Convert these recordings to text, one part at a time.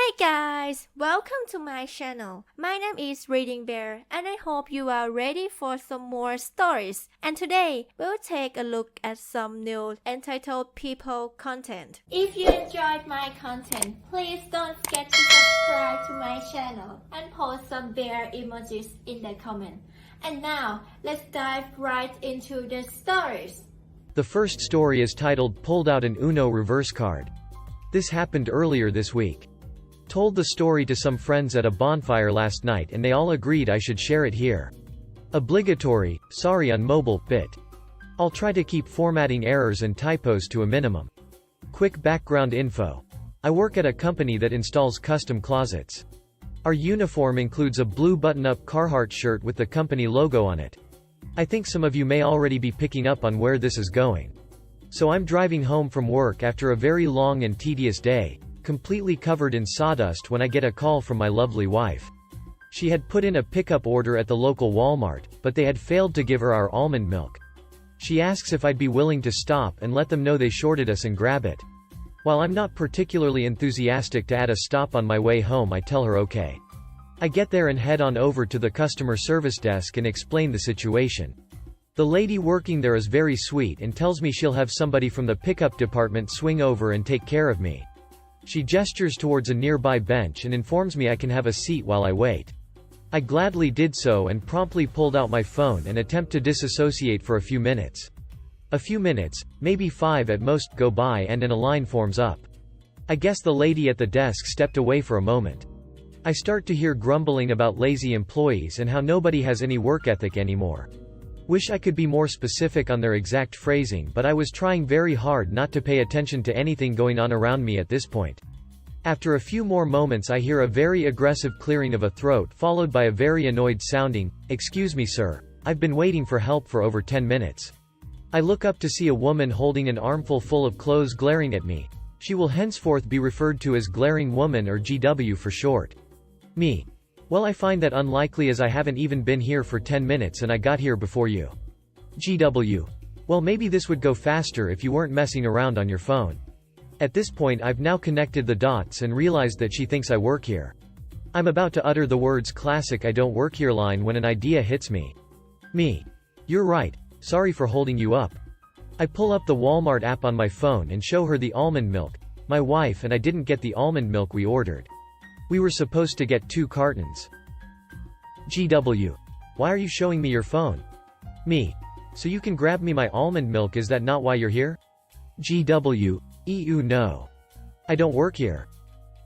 Hey guys, welcome to my channel. My name is ReadingBear and I hope you are ready for some more stories. And today, we'll take a look at some new entitled people content. If you enjoyed my content, please don't forget to subscribe to my channel and post some bear emojis in the comment. And now, let's dive right into the stories. The first story is titled Pulled Out an Uno Reverse Card. This happened earlier this week. Told the story to some friends at a bonfire last night and they all agreed I should share it here. Obligatory, sorry on mobile, bit. I'll try to keep formatting errors and typos to a minimum. Quick background info. I work at a company that installs custom closets. Our uniform includes a blue button-up Carhartt shirt with the company logo on it. I think some of you may already be picking up on where this is going. So I'm driving home from work after a very long and tedious day, completely covered in sawdust when I get a call from my lovely wife. She had put in a pickup order at the local Walmart, but they had failed to give her our almond milk. She asks if I'd be willing to stop and let them know they shorted us and grab it. While I'm not particularly enthusiastic to add a stop on my way home, I tell her okay. I get there and head on over to the customer service desk and explain the situation. The lady working there is very sweet and tells me she'll have somebody from the pickup department swing over and take care of me. She gestures towards a nearby bench and informs me I can have a seat while I wait. I gladly did so and promptly pulled out my phone and attempt to disassociate for a few minutes. A few minutes, maybe 5 at most, go by and a line forms up. I guess the lady at the desk stepped away for a moment. I start to hear grumbling about lazy employees and how nobody has any work ethic anymore. Wish I could be more specific on their exact phrasing, but I was trying very hard not to pay attention to anything going on around me at this point. After a few more moments I hear a very aggressive clearing of a throat followed by a very annoyed sounding, "Excuse me sir, I've been waiting for help for over 10 minutes. I look up to see a woman holding an armful full of clothes glaring at me. She will henceforth be referred to as Glaring Woman or GW for short. Me. Well, I find that unlikely as I haven't even been here for 10 minutes and I got here before you. GW. Well, maybe this would go faster if you weren't messing around on your phone. At this point I've now connected the dots and realized that she thinks I work here. I'm about to utter the words classic "I don't work here" line when an idea hits me. Me. You're right, sorry for holding you up. I pull up the Walmart app on my phone and show her the almond milk. My wife and I didn't get the almond milk we ordered. We were supposed to get 2 cartons. GW. Why are you showing me your phone? Me. So you can grab me my almond milk, is that not why you're here? GW. Ew, no. I don't work here.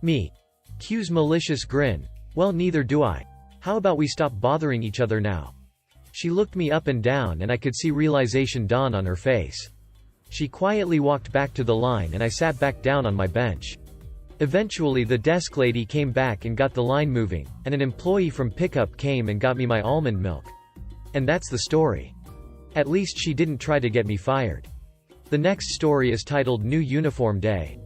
Me. Q's malicious grin. Well, neither do I. How about we stop bothering each other now? She looked me up and down and I could see realization dawn on her face. She quietly walked back to the line and I sat back down on my bench. Eventually the desk lady came back and got the line moving, and an employee from pickup came and got me my almond milk. And that's the story. At least she didn't try to get me fired. The next story is titled New Uniform Day.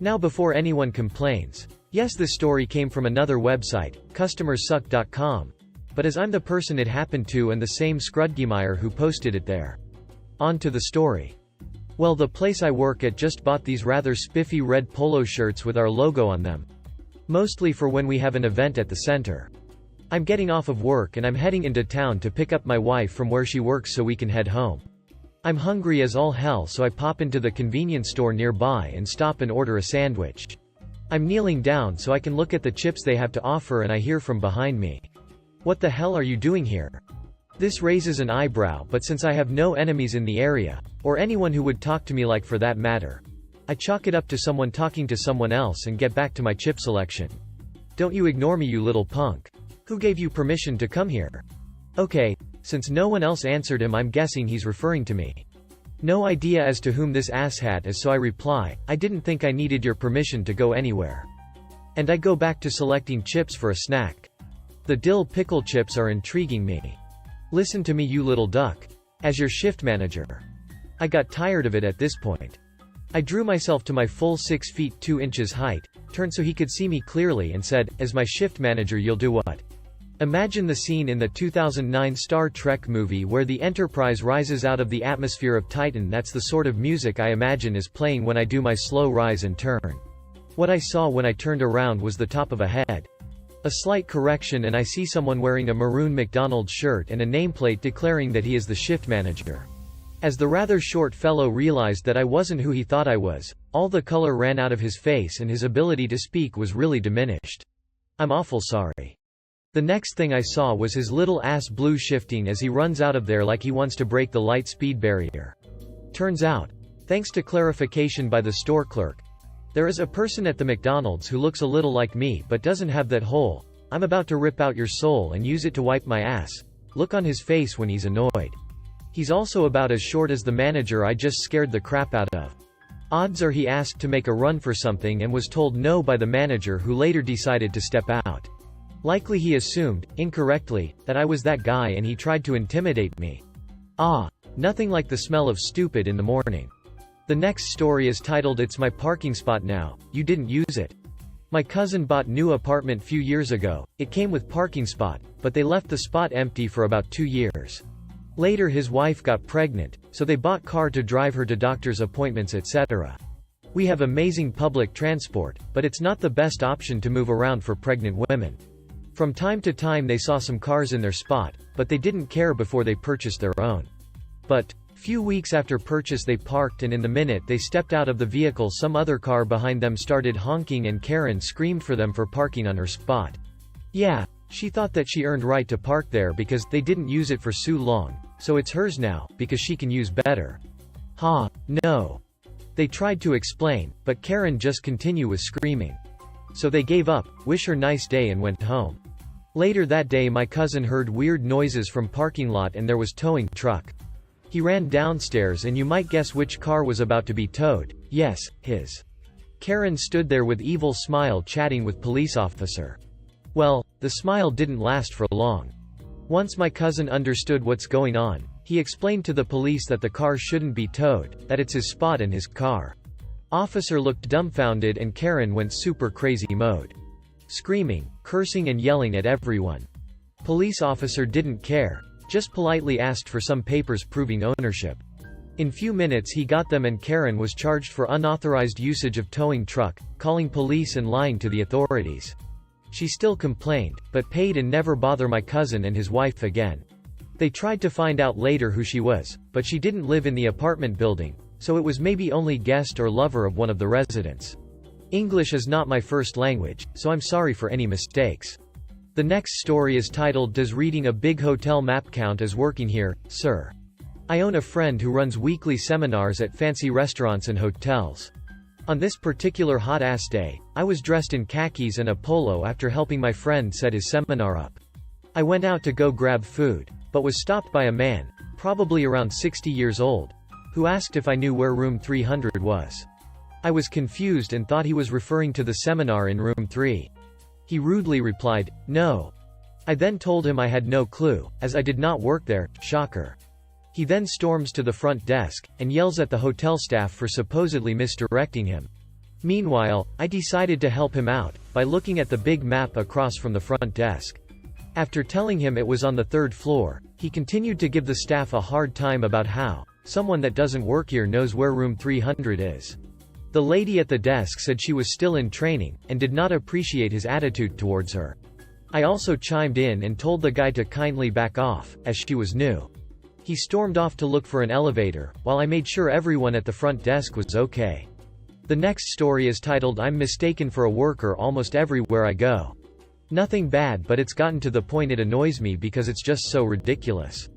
Now before anyone complains, yes, this story came from another website, customersuck.com. But as I'm the person it happened to and the same Scrudgemeyer who posted it there. On to the story. Well, the place I work at just bought these rather spiffy red polo shirts with our logo on them. Mostly for when we have an event at the center. I'm getting off of work and I'm heading into town to pick up my wife from where she works so we can head home. I'm hungry as all hell, so I pop into the convenience store nearby and stop and order a sandwich. I'm kneeling down so I can look at the chips they have to offer and I hear from behind me. "What the hell are you doing here?" This raises an eyebrow, but since I have no enemies in the area, or anyone who would talk to me like for that matter, I chalk it up to someone talking to someone else and get back to my chip selection. "Don't you ignore me, you little punk. Who gave you permission to come here?" Okay, since no one else answered him, I'm guessing he's referring to me. No idea as to whom this asshat is, so I reply, "I didn't think I needed your permission to go anywhere." And I go back to selecting chips for a snack. The dill pickle chips are intriguing me. Listen to me, you little duck. As your shift manager. I got tired of it at this point. I drew myself to my full 6 feet 2 inches height, turned so he could see me clearly and said, "As my shift manager you'll do what?" Imagine the scene in the 2009 Star Trek movie where the Enterprise rises out of the atmosphere of Titan. That's the sort of music I imagine is playing when I do my slow rise and turn. What I saw when I turned around was the top of a head. A slight correction and I see someone wearing a maroon McDonald's shirt and a nameplate declaring that he is the shift manager. As the rather short fellow realized that I wasn't who he thought I was, all the color ran out of his face and his ability to speak was really diminished. I'm awful sorry. The next thing I saw was his little ass blue shifting as he runs out of there like he wants to break the light speed barrier. Turns out, thanks to clarification by the store clerk, there is a person at the McDonald's who looks a little like me but doesn't have that whole, "I'm about to rip out your soul and use it to wipe my ass" look on his face when he's annoyed. He's also about as short as the manager I just scared the crap out of. Odds are he asked to make a run for something and was told no by the manager, who later decided to step out. Likely he assumed, incorrectly, that I was that guy and he tried to intimidate me. Nothing like the smell of stupid in the morning. The next story is titled "It's My Parking Spot Now, You Didn't Use It." My cousin bought new apartment few years ago. It came with parking spot, but they left the spot empty for about 2 years. Later his wife got pregnant, so they bought car to drive her to doctor's appointments etc. We have amazing public transport, but it's not the best option to move around for pregnant women. From time to time they saw some cars in their spot, but they didn't care before they purchased their own. But, few weeks after purchase they parked, and in the minute they stepped out of the vehicle some other car behind them started honking and Karen screamed for them for parking on her spot. Yeah, she thought that she earned right to park there because they didn't use it for so long, so it's hers now, because she can use better. No. They tried to explain, but Karen just continued with screaming. So they gave up, wish her nice day and went home. Later that day my cousin heard weird noises from parking lot and there was towing truck. He ran downstairs and you might guess which car was about to be towed. Yes, his. Karen stood there with evil smile chatting with police officer. Well, the smile didn't last for long. Once my cousin understood what's going on, he explained to the police that the car shouldn't be towed, that it's his spot and his car. Officer looked dumbfounded and Karen went super crazy mode. Screaming, cursing and yelling at everyone. Police officer didn't care, just politely asked for some papers proving ownership. In few minutes he got them and Karen was charged for unauthorized usage of towing truck, calling police and lying to the authorities. She still complained, but paid and never bother my cousin and his wife again. They tried to find out later who she was, but she didn't live in the apartment building, so it was maybe only guest or lover of one of the residents. English is not my first language, so I'm sorry for any mistakes. The next story is titled "Does reading a big hotel map count as working here, sir?" I own a friend who runs weekly seminars at fancy restaurants and hotels. On this particular hot-ass day, I was dressed in khakis and a polo after helping my friend set his seminar up. I went out to go grab food, but was stopped by a man, probably around 60 years old, who asked if I knew where room 300 was. I was confused and thought he was referring to the seminar in room 3. He rudely replied, "No." I then told him I had no clue, as I did not work there, shocker. He then storms to the front desk, and yells at the hotel staff for supposedly misdirecting him. Meanwhile, I decided to help him out, by looking at the big map across from the front desk. After telling him it was on the 3rd floor, he continued to give the staff a hard time about how someone that doesn't work here knows where room 300 is. The lady at the desk said she was still in training, and did not appreciate his attitude towards her. I also chimed in and told the guy to kindly back off, as she was new. He stormed off to look for an elevator, while I made sure everyone at the front desk was okay. The next story is titled "I'm mistaken for a worker almost everywhere I go." Nothing bad, but it's gotten to the point it annoys me because it's just so ridiculous.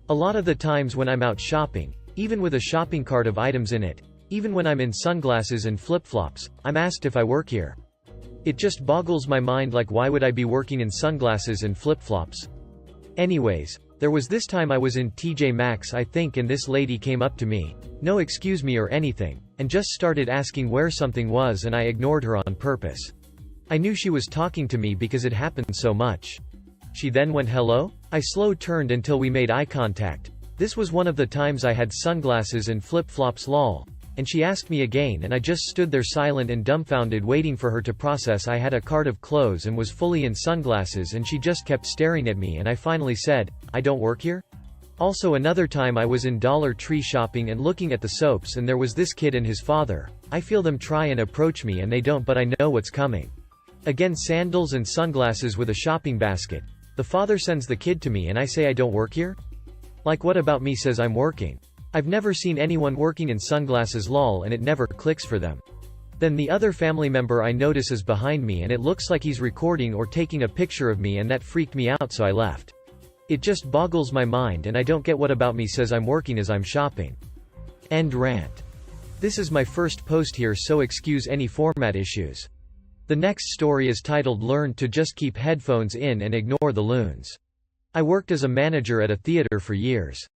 A lot of the times when I'm out shopping, even with a shopping cart of items in it, even when I'm in sunglasses and flip-flops, I'm asked if I work here. It just boggles my mind, like why would I be working in sunglasses and flip-flops? Anyways, there was this time I was in TJ Maxx I think, and this lady came up to me, no excuse me or anything, and just started asking where something was, and I ignored her on purpose. I knew she was talking to me because it happened so much. She then went hello? I slow turned until we made eye contact. This was one of the times I had sunglasses and flip-flops lol. And she asked me again and I just stood there silent and dumbfounded waiting for her to process. I had a cart of clothes and was fully in sunglasses and she just kept staring at me, and I finally said, "I don't work here?" Also another time I was in Dollar Tree shopping and looking at the soaps and there was this kid and his father. I feel them try and approach me and they don't, but I know what's coming. Again, sandals and sunglasses with a shopping basket. The father sends the kid to me and I say I don't work here? Like what about me says I'm working? I've never seen anyone working in sunglasses lol, and it never clicks for them. Then the other family member I notice is behind me and it looks like he's recording or taking a picture of me, and that freaked me out so I left. It just boggles my mind and I don't get what about me says I'm working as I'm shopping. End rant. This is my first post here, so excuse any format issues. The next story is titled Learn to Just Keep Headphones In and Ignore the Loons. I worked as a manager at a theater for years.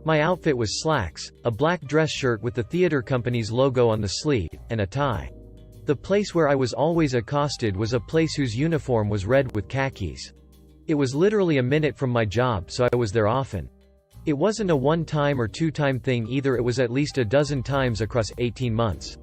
My outfit was slacks, a black dress shirt with the theater company's logo on the sleeve, and a tie. The place where I was always accosted was a place whose uniform was red with khakis. It was literally a minute from my job, so I was there often. It wasn't a one-time or two-time thing either, it was at least a dozen times across 18 months.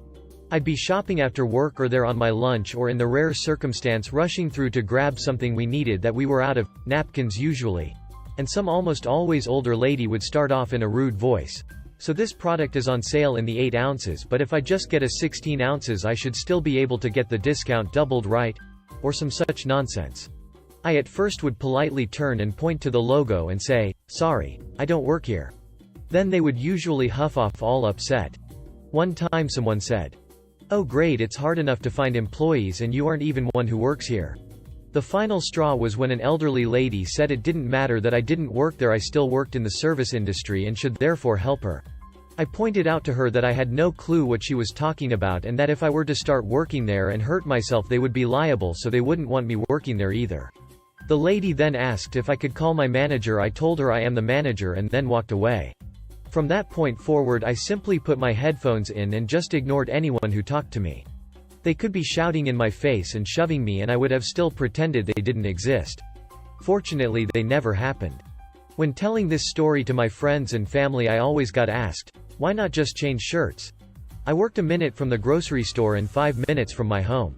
I'd be shopping after work or there on my lunch, or in the rare circumstance rushing through to grab something we needed that we were out of, napkins usually. And some almost always older lady would start off in a rude voice. So this product is on sale in the 8 ounces, but if I just get a 16 ounces I should still be able to get the discount doubled, right? Or some such nonsense. I at first would politely turn and point to the logo and say, sorry, I don't work here. Then they would usually huff off all upset. One time someone said, oh great, it's hard enough to find employees and you aren't even one who works here. The final straw was when an elderly lady said it didn't matter that I didn't work there, I still worked in the service industry and should therefore help her. I pointed out to her that I had no clue what she was talking about and that if I were to start working there and hurt myself they would be liable, so they wouldn't want me working there either. The lady then asked if I could call my manager. I told her I am the manager and then walked away. From that point forward I simply put my headphones in and just ignored anyone who talked to me. They could be shouting in my face and shoving me and I would have still pretended they didn't exist. Fortunately they never happened. When telling this story to my friends and family I always got asked, why not just change shirts? I worked a minute from the grocery store and 5 minutes from my home.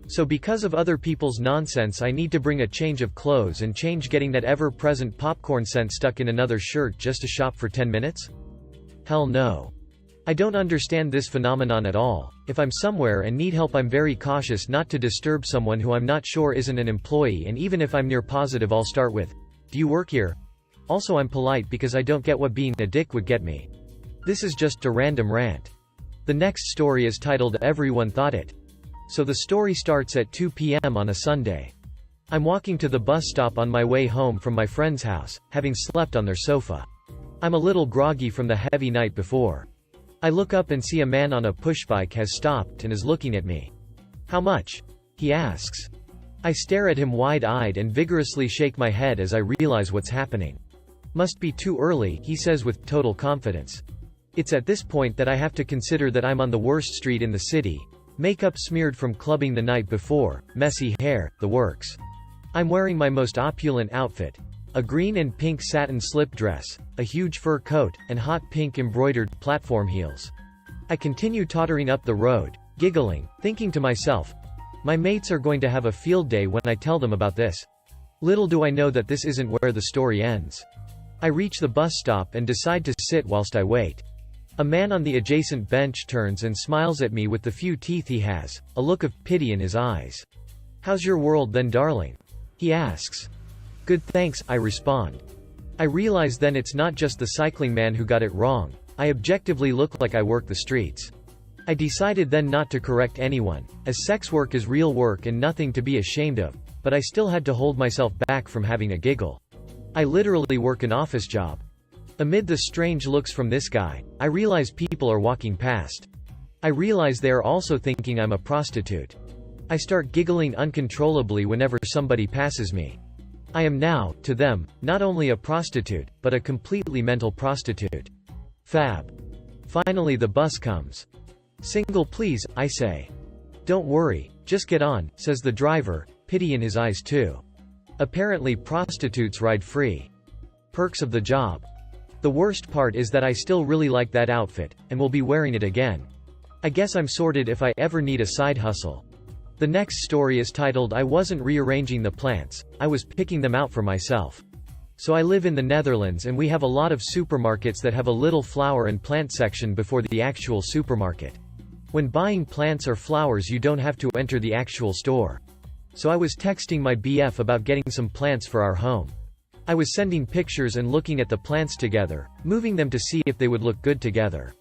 So because of other people's nonsense I need to bring a change of clothes and change getting that ever-present popcorn scent stuck in another shirt just to shop for 10 minutes? Hell no. I don't understand this phenomenon at all. If I'm somewhere and need help I'm very cautious not to disturb someone who I'm not sure isn't an employee, and even if I'm near positive I'll start with, do you work here? Also I'm polite because I don't get what being a dick would get me. This is just a random rant. The next story is titled Everyone Thought It. So the story starts at 2 p.m. on a Sunday. I'm walking to the bus stop on my way home from my friend's house, having slept on their sofa. I'm a little groggy from the heavy night before. I look up and see a man on a pushbike has stopped and is looking at me. How much? He asks. I stare at him wide-eyed and vigorously shake my head as I realize what's happening. Must be too early, he says with total confidence. It's at this point that I have to consider that I'm on the worst street in the city. Makeup smeared from clubbing the night before, messy hair, the works. I'm wearing my most opulent outfit. A green and pink satin slip dress, a huge fur coat, and hot pink embroidered platform heels. I continue tottering up the road, giggling, thinking to myself, my mates are going to have a field day when I tell them about this. Little do I know that this isn't where the story ends. I reach the bus stop and decide to sit whilst I wait. A man on the adjacent bench turns and smiles at me with the few teeth he has, a look of pity in his eyes. How's your world then, darling? He asks. Good thanks, I respond. I realize then it's not just the cycling man who got it wrong. I objectively look like I work the streets. I decided then not to correct anyone, as sex work is real work and nothing to be ashamed of, but I still had to hold myself back from having a giggle. I literally work an office job. Amid the strange looks from this guy, I realize people are walking past. I realize they are also thinking I'm a prostitute. I start giggling uncontrollably whenever somebody passes me. I am now, to them, not only a prostitute, but a completely mental prostitute. Fab. Finally the bus comes. Single please, I say. Don't worry, just get on, says the driver, pity in his eyes too. Apparently prostitutes ride free. Perks of the job. The worst part is that I still really like that outfit, and will be wearing it again. I guess I'm sorted if I ever need a side hustle. The next story is titled I wasn't rearranging the plants, I was picking them out for myself. So I live in the Netherlands and we have a lot of supermarkets that have a little flower and plant section before the actual supermarket. When buying plants or flowers you don't have to enter the actual store. So I was texting my BF about getting some plants for our home. I was sending pictures and looking at the plants together, moving them to see if they would look good together.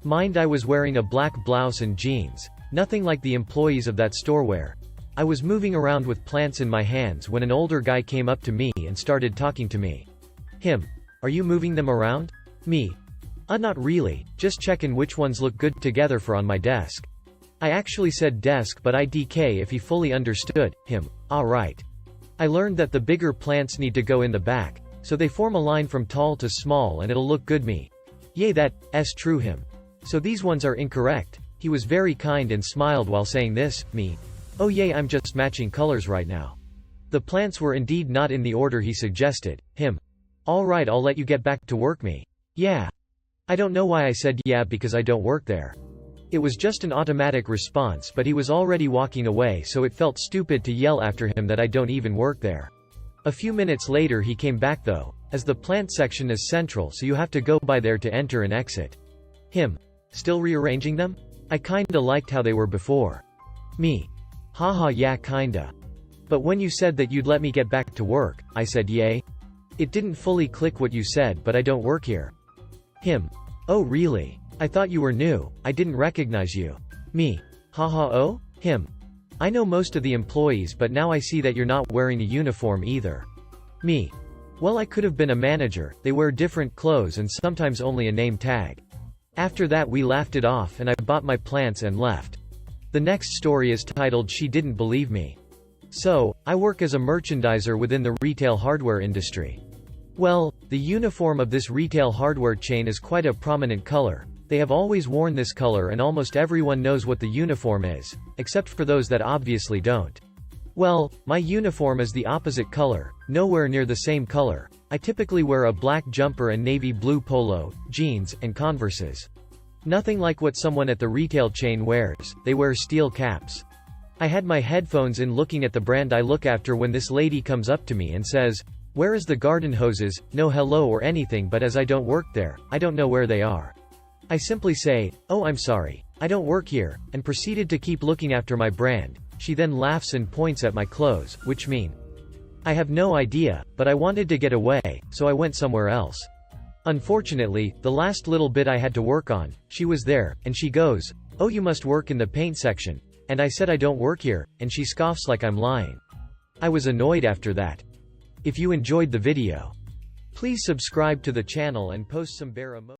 Mind, I was wearing a black blouse and jeans, nothing like the employees of that store wear. I was moving around with plants in my hands when an older guy came up to me and started talking to me. Him. Are you moving them around? Me. Not really, just checking which ones look good together for on my desk. I actually said desk but IDK if he fully understood. Him. Alright. I learned that the bigger plants need to go in the back, so they form a line from tall to small and it'll look good. Me. Yay, that's true. Him. So these ones are incorrect. He was very kind and smiled while saying this. Me. Oh yay, I'm just matching colors right now. The plants were indeed not in the order he suggested. Him. Alright, I'll let you get back to work. Me. Yeah. I don't know why I said yeah because I don't work there. It was just an automatic response, but he was already walking away, so it felt stupid to yell after him that I don't even work there. A few minutes later he came back though, as the plant section is central so you have to go by there to enter and exit. Him. Still rearranging them? I kinda liked how they were before. Me. Haha, yeah, kinda. But when you said that you'd let me get back to work, I said yay. It didn't fully click what you said, but I don't work here. Him. Oh really? I thought you were new, I didn't recognize you. Me. Haha, oh? Him. I know most of the employees but now I see that you're not wearing a uniform either. Me. Well, I could have been a manager, they wear different clothes and sometimes only a name tag. After that we laughed it off and I bought my plants and left. The next story is titled She Didn't Believe Me. So, I work as a merchandiser within the retail hardware industry. Well, the uniform of this retail hardware chain is quite a prominent color. They have always worn this color and almost everyone knows what the uniform is, except for those that obviously don't. Well, my uniform is the opposite color, nowhere near the same color. I typically wear a black jumper and navy blue polo, jeans, and Converses. Nothing like what someone at the retail chain wears, they wear steel caps. I had my headphones in looking at the brand I look after when this lady comes up to me and says, "Where is the garden hoses?" No hello or anything, but as I don't work there, I don't know where they are. I simply say, "Oh, I'm sorry, I don't work here," and proceeded to keep looking after my brand. She then laughs and points at my clothes, which mean I have no idea, but I wanted to get away, so I went somewhere else. Unfortunately, the last little bit I had to work on, she was there, and she goes, "Oh, you must work in the paint section." And I said I don't work here, and she scoffs like I'm lying. I was annoyed after that. If you enjoyed the video, please subscribe to the channel and post some bear emojis.